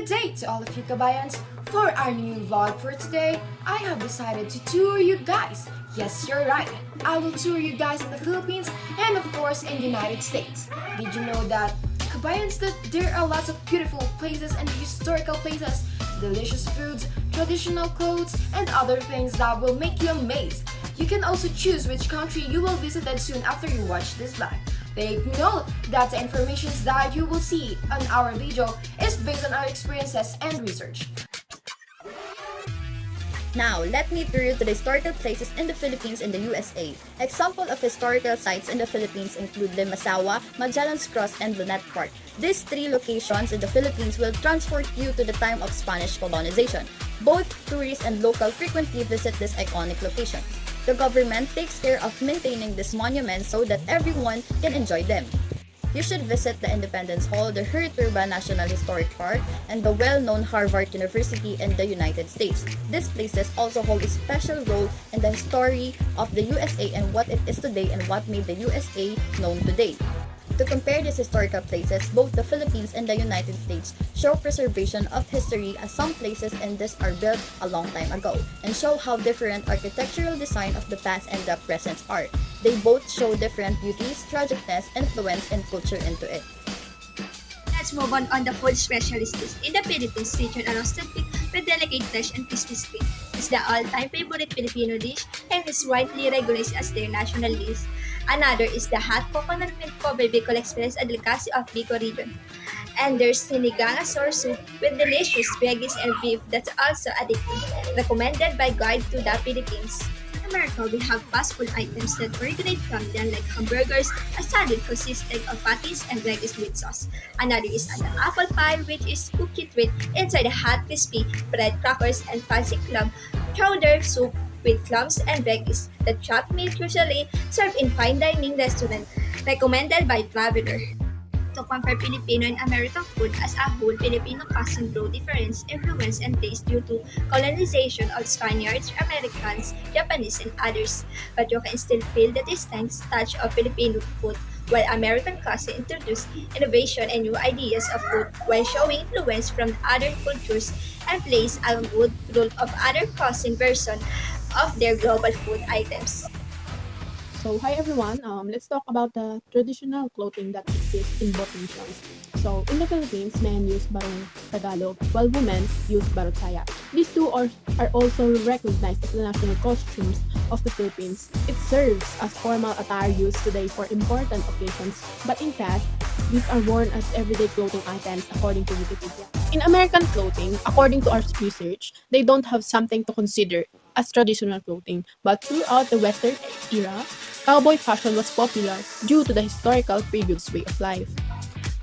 Good day to all of you kabayarns. For our new vlog for today, I have decided to tour you guys. Yes, you're right. I will tour you guys in the Philippines and of course in the United States. Did you know that kabayarns, that there are lots of beautiful places and historical places, delicious foods, traditional clothes, and other things that will make you amazed. You can also choose which country you will visit soon after you watch this vlog. Take note that the information that you will see on our video is based on our experiences and research. Now, let me tour you to the historical places in the Philippines and the USA. Example of historical sites in the Philippines include Limasawa, Magellan's Cross, and Lunette Park. These three locations in the Philippines will transport you to the time of Spanish colonization. Both tourists and local frequently visit these iconic locations. The government takes care of maintaining these monuments so that everyone can enjoy them. You should visit the Independence Hall, the Heriturba National Historic Park, and the well-known Harvard University in the United States. These places also hold a special role in the history of the USA and what it is today and what made the USA known today. To compare these historical places, both the Philippines and the United States show preservation of history, as some places in this are built a long time ago, and show how different architectural design of the past and the present are. They both show different beauties, tragicness, influence, and culture into it. Let's move on the food specialties. In the Philippines, featured a roasted pig with delicate flesh and crispy skin. It's the all-time favorite Filipino dish and is widely recognized as their national dish. Another is the hot coconut milk covered Bicol Express, a delicacy of Bicol region. And there's sinigang sour soup with delicious veggies and beef that's also addictive, recommended by Guide to the Philippines. In America, we have fast food items that originate from them, like hamburgers, a salad consisting of patties and veggies with sauce. Another is an apple pie, which is cookie treat inside a hot crispy bread crackers and fancy club chowder soup with clams and veggies. The chopped meat usually served in fine dining restaurants, recommended by traveler. To compare Filipino and American food as a whole, Filipino cuisine grow difference, influence, and taste due to colonization of Spaniards, Americans, Japanese, and others. But you can still feel the distinct touch of Filipino food, while American cuisine introduced innovation and new ideas of food while showing influence from other cultures and plays a good role of other cuisine version of their global food items. So, hi everyone. Let's talk about the traditional clothing that exists in both nations. So, in the Philippines, men use barong Tagalog, while women use barong saya. These two are also recognized as the national costumes of the Philippines. It serves as formal attire used today for important occasions, but in past, these are worn as everyday clothing items according to Wikipedia. In American clothing, according to our research, they don't have something to consider as traditional clothing, but throughout the Western era, cowboy fashion was popular due to the historical previous way of life.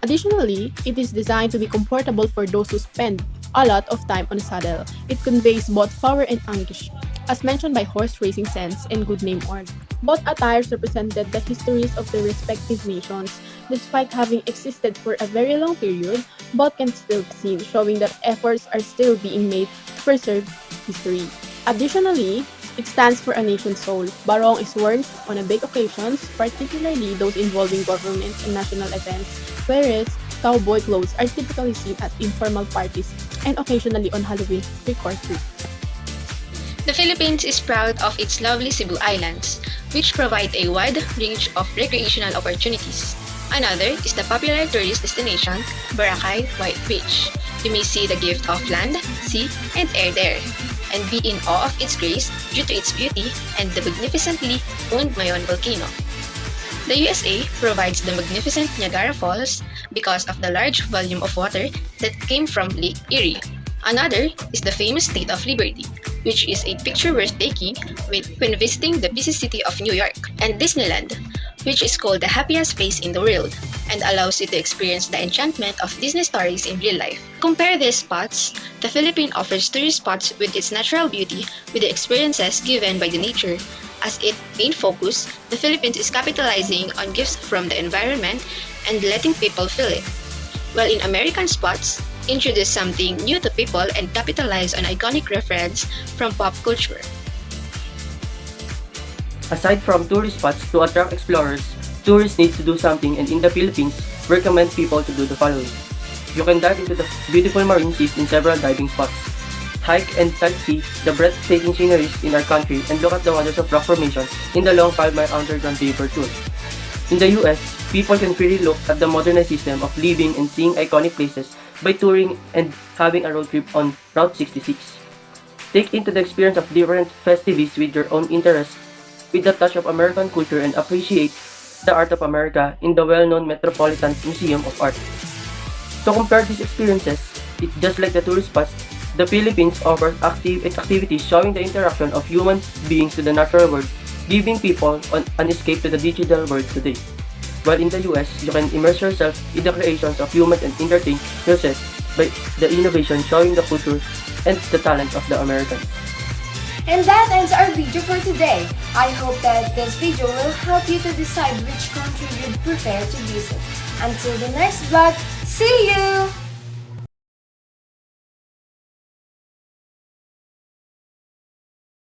Additionally, it is designed to be comfortable for those who spend a lot of time on a saddle. It conveys both power and anguish, as mentioned by Horse Racing Sense and Good Name Org. Both attires represented the histories of their respective nations. Despite having existed for a very long period, both can still be seen, showing that efforts are still being made to preserve history. Additionally, it stands for a nation's soul. Barong is worn on a big occasions, particularly those involving government and national events, whereas cowboy clothes are typically seen at informal parties and occasionally on Halloween trick or treat. The Philippines is proud of its lovely Cebu Islands, which provide a wide range of recreational opportunities. Another is the popular tourist destination, Boracay White Beach. You may see the gift of land, sea, and air there, and be in awe of its grace due to its beauty and the magnificently owned Mayon volcano. The USA provides the magnificent Niagara Falls because of the large volume of water that came from Lake Erie. Another is the famous State of Liberty, which is a picture worth taking when visiting the busy city of New York, and Disneyland, which is called the happiest place in the world and allows you to experience the enchantment of Disney stories in real life. Compare these spots, the Philippines offers tourist spots with its natural beauty with the experiences given by the nature. As its main focus, the Philippines is capitalizing on gifts from the environment and letting people feel it. While in American spots, introduce something new to people and capitalize on iconic reference from pop culture. Aside from tourist spots to attract explorers, tourists need to do something, and in the Philippines, recommend people to do the following. you can dive into the beautiful marine seas in several diving spots. Hike and sightsee the breathtaking sceneries in our country and look at the wonders of rock formation in the long 5-mile underground paper tour. In the US, people can freely look at the modernized system of living and seeing iconic places by touring and having a road trip on Route 66. Take into the experience of different festivities with your own interests, with a touch of American culture, and appreciate the art of America in the well-known Metropolitan Museum of Art. To compare these experiences, it's just like the tourist spots, the Philippines offers activities showing the interaction of human beings to the natural world, giving people an escape to the digital world today. While in the US, you can immerse yourself in the creations of humans and entertain yourself by the innovation showing the culture and the talent of the Americans. And that ends our video for today. I hope that this video will help you to decide which country you'd prefer to visit. Until the next vlog, see you!